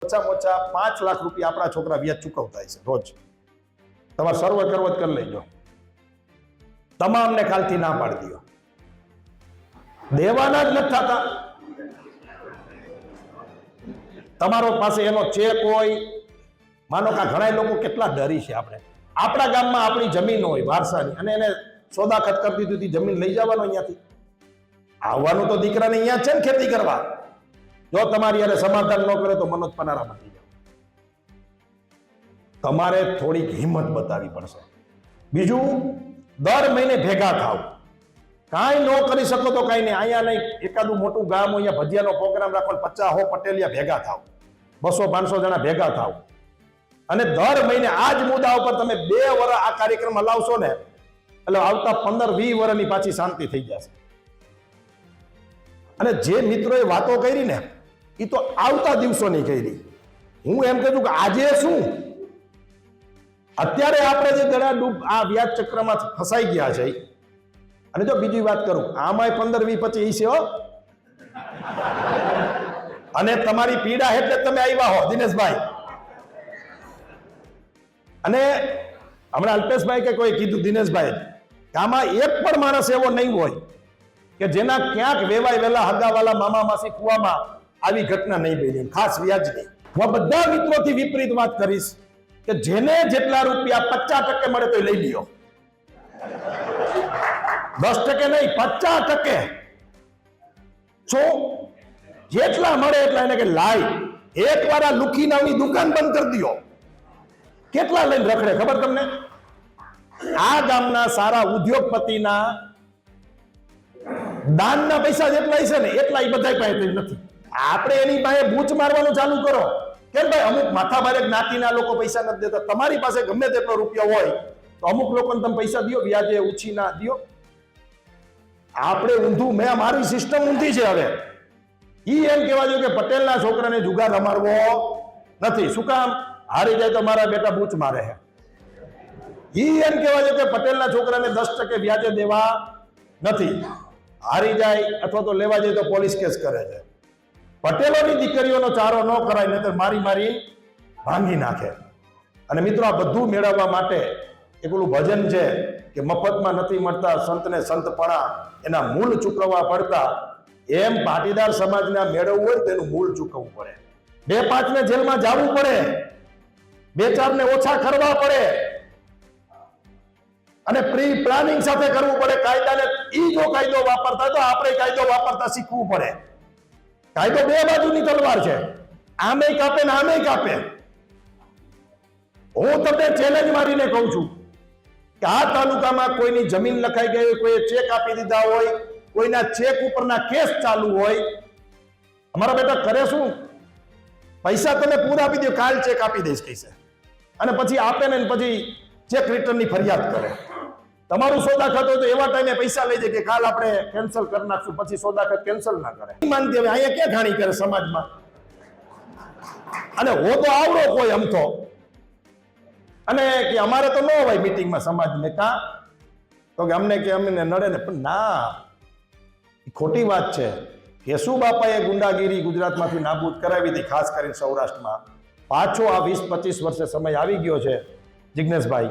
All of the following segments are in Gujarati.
ઓછામાં ઓછા 5 લાખ રૂપિયા આપણા છોકરા વ્યાજ ચૂકવતા છે રોજ. તમારે સર્વે કરવો જ કરી લેજો. તમામને કાલથી ના પાડી દો. દેવાના જ નથી થતા. તમારો પાસે એનો ચેક હોય, માનો કે ઘણા લોકો કેટલા ડરી છે. આપણા ગામમાં આપણી જમીન હોય વારસાની, અને એને સોદાખત કરી દીધી, જમીન લઈ જવાનો અહીંયાથી. આવવાનું તો દીકરાને અહીંયા છે ને ખેતી કરવા. જો તમારી યારે સમાધાન ન કરે તો મનોજ પનારામાં થઈ જાવ. તમારે થોડીક હિંમત બતાવવી પડશે. બીજું, દર મહિને ભેગા થાવ. કાંઈ ન કરી શકો તો કાંઈ નહીં, અહીંયા નહીં, એકાદું મોટું ગામ હોય, અહીંયા ભજીયાનો પ્રોગ્રામ રાખો, 50 પટેલિયા ભેગા થાવ, 200-500 જણા ભેગા થાવ, અને દર મહિને આ જ મુદ્દા ઉપર તમે 2 વર્ષ આ કાર્યક્રમ હલાવશો ને, એટલે આવતા 15-20 વર્ષની પાછી શાંતિ થઈ જશે. અને જે મિત્રોએ વાતો કરી ને, એ તો આવતા દિવસોની કરી. હું એમ કહું છું કે આજે શું, અત્યારે આપણે જે ગળાડૂબ આ વ્યાજ ચક્રમાં ફસાઈ ગયા છે. અને જો બીજી વાત કરું, આમાંય 15-20-25 છે હો. અને તમારી પીડા એટલે તમે આવ્યા હો દિનેશભાઈ. અને હમણાં અલ્પેશભાઈ કે કોઈ કીધું, દિનેશભાઈ, કે આમાં એક પણ માણસ એવો નહીં હોય કે જેના ક્યાંક વેવાય વેલા હગાવાલા મામા માસી કુવામાં આવી ઘટના નહીં બની, ખાસ વ્યાજની. હું બધા મિત્રોથી વિપરીત વાત કરીશ કે જેને જેટલા રૂપિયા 50% મળે તો લઈ લ્યો. 10% નહીં, 50%. શું જેટલા મળે એટલા એને કે લાય. એક વાર આ લુખીનાની દુકાન બંધ કરી દો. કેટલા લઈને રખડે ખબર તમને? આ ગામના સારા ઉદ્યોગપતિના દાનના પૈસા જેટલા છે ને, એટલા એ બધા પાસે નથી. આપણે એની પાસે બૂચ મારવાનું ચાલુ કરો. કેમ ભાઈ, અમુક માથાભારે જ્ઞાતિના લોકો પૈસા નથી દેતા. તમારી પાસે ગમે તેટલો રૂપિયો હોય તો અમુક લોકોને તમે પૈસા દો, વ્યાજે ઉછી ના દો. આપણે ઊંધું, મેં મારી સિસ્ટમ ઊંધી છે. હવે ઈ એમ કહેવા જોઈએ કે પટેલના છોકરાને જુગાર રમાડવો નથી. શું કામ? હારી જાય તો મારા બેટા બૂચ મારે છે. ઈ એમ કહેવા જોઈએ કે પટેલના છોકરાને 10% વ્યાજે દેવા નથી. હારી જાય અથવા તો લેવા જાય તો પોલીસ કેસ કરે છે. પટેલોની દીકરીઓનો ચારો ન કરાય, નહીં તો મારી ભાંગી નાખે. અને મિત્રો, આ બધું મેળવવા માટે એક ઓલું ભજન છે કે મફતમાં નથી મળતા સંતને સંતપણા, એના મૂળ ચૂકવવા પડતા. એમ પાટીદાર સમાજના મેળવવું હોય તેનું મૂળ ચૂકવવું પડે. 2-5 ને જેલમાં જવું પડે, 2-4 ને ઓછા કરવા પડે, અને પ્રી પ્લાનિંગ સાથે કરવું પડે. કાયદાને જો કાયદો વાપરતા તો આપણે કાયદો વાપરતા શીખવું પડે. કાયદો 2 બાજુની તલવાર છે, આમે કાપે ને આમે કાપે. હું તમને ચેલેન્જ મારીને કહું છું કે આ તાલુકામાં કોઈની જમીન લખાઈ ગઈ હોય, કોઈએ ચેક આપી દીધા હોય, કોઈના ચેક ઉપરના કેસ ચાલુ હોય, અમારા બેટા કરે શું? પૈસા તમે પૂરા આપી દો, કાલ ચેક આપી દઈશ કહીશે, અને પછી આપે ને પછી ચેક રિટર્નની ફરિયાદ કરે. તમારું સોદાખત હોય તો એવા ટાઈમે પૈસા લઈ જાય કે કાલ આપણે કેન્સલ કરી નાખશું, પછી સોદાખત કેન્સલ ના કરે. માનતી હવે અહીંયા ક્યાં ઘાણી કરે સમાજમાં? અને હો તો આવડો કોઈ આમ તો, અને કે અમારે તો ન હોય મીટિંગમાં સમાજને. કાં તો કે અમને કે અમને નડે ને. પણ ના, ખોટી વાત છે. કેશુ બાપાએ ગુંડાગીરી ગુજરાતમાંથી નાબૂદ કરાવી હતી, ખાસ કરીને સૌરાષ્ટ્રમાં. પાછો આ 20-25 વર્ષે સમય આવી ગયો છે જિજ્ઞેશભાઈ,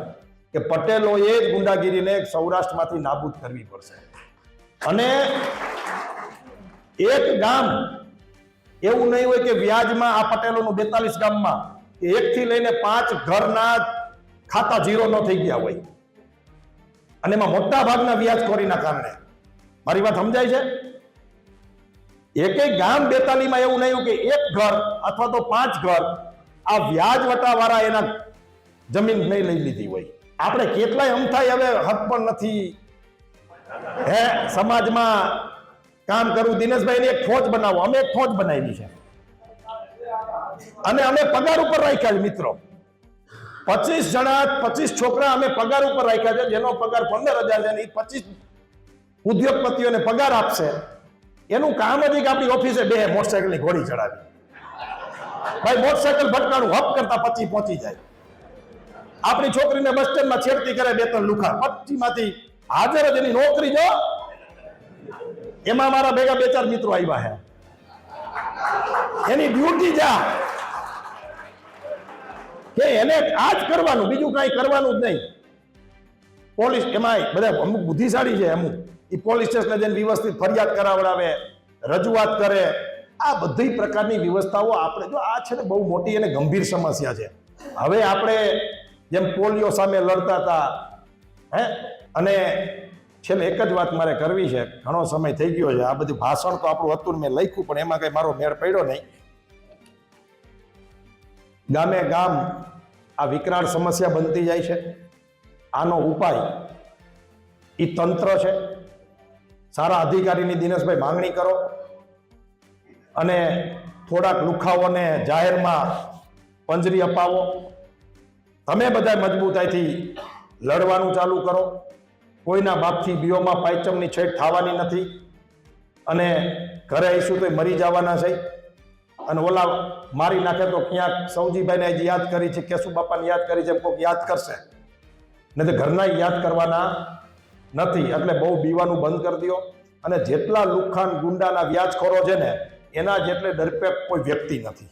કે પટેલોએ જ ગુંડાગીરીને સૌરાષ્ટ્રમાંથી નાબૂદ કરવી પડશે. અને એક ગામ એવું નહીં હોય કે વ્યાજમાં આ પટેલોનું 42 ગામમાં 1 થી લઈને 5 ઘરના ખાતા ઝીરો ન થઈ ગયા હોય, અને એમાં મોટા ભાગના વ્યાજખોરીના કારણે. મારી વાત સમજાય છે? એકેય ગામ 42માં એવું નહીં કે 1 ઘર અથવા તો 5 ઘર આ વ્યાજ વટાવાળા એના જમીન નહીં લઈ લીધી હોય. આપણે કેટલાય અમથાય હવે હક પણ નથી હે સમાજમાં કામ કરવું. દિનેશભાઈ એક ફોજ બનાવો, અમે એક ફોજ બનાવી છે, અને અમે પગાર ઉપર રાખ્યા છે મિત્રો. 25 જણા 25 છોકરા અમે પગાર ઉપર રાખ્યા છે, જેનો પગાર 15,000 છે. 25 ઉદ્યોગપતિઓને પગાર આપશે. એનું કામ જ આપણી ઓફિસે 2 મોટરસાયકલની ઘોડી ચડાવી. ભાઈ મોટરસાયકલ ભટકાણું હપ કરતા 25 પહોંચી જાય. આપણી છોકરીને બસ સ્ટેન્ડમાં છેડતી કરે 2-3 લુખા, 25 માંથી હાજર જ એની નોકરી જો. એમાં મારા ભેગા 2-4 મિત્રો આવ્યા છે, એની ડ્યુટી જા કે એને આ જ કરવાનું, બીજું કાંઈ કરવાનું જ નહીં. પોલીસ એમાં બધા અમુક બુદ્ધિશાળી છે, અમુક એ પોલીસ સ્ટેશને જઈને વ્યવસ્થિત ફરિયાદ કરાવડાવે, રજૂઆત કરે. આ બધી પ્રકારની વ્યવસ્થાઓ આપણે જો આ છે ને બહુ મોટી અને ગંભીર સમસ્યા છે. હવે આપણે જેમ પોલિયો સામે લડતા હતા અને છેલ્લે એક જ વાત મારે કરવી છે, ઘણો સમય થઈ ગયો છે, આ બધું ભાષણ તો આપણું હતું મેં લખ્યું પણ એમાં કઈ મારો મેળ પડ્યો નહીં. ગામે ગામ આ વિકરાળ સમસ્યા બનતી જાય છે. આનો ઉપાય એ તંત્ર છે. સારા અધિકારીની દિનેશભાઈ માંગણી કરો અને થોડાક લુખાઓને જાહેરમાં પંજરી અપાવો. તમે બધા મજબૂતાઈથી લડવાનું ચાલુ કરો. કોઈના બાપથી બીઓમાં પાયચમની છેડ થવાની નથી અને ઘરે આવીશું તો મરી જવાના છે. અને ઓલા મારી નાખે તો ક્યાંક સૌજીભાઈને યાદ કરી છે, કેશુ બાપાને યાદ કરી છે, કોઈક યાદ કરશે ને તો ઘરના યાદ કરવાના નથી. એટલે બહુ બીવાનું બંધ કરી દો. અને જેટલા લુખાન ગુંડાના વ્યાજખોરો છે ને એના જેટલે ડરપેક કોઈ વ્યક્તિ નથી.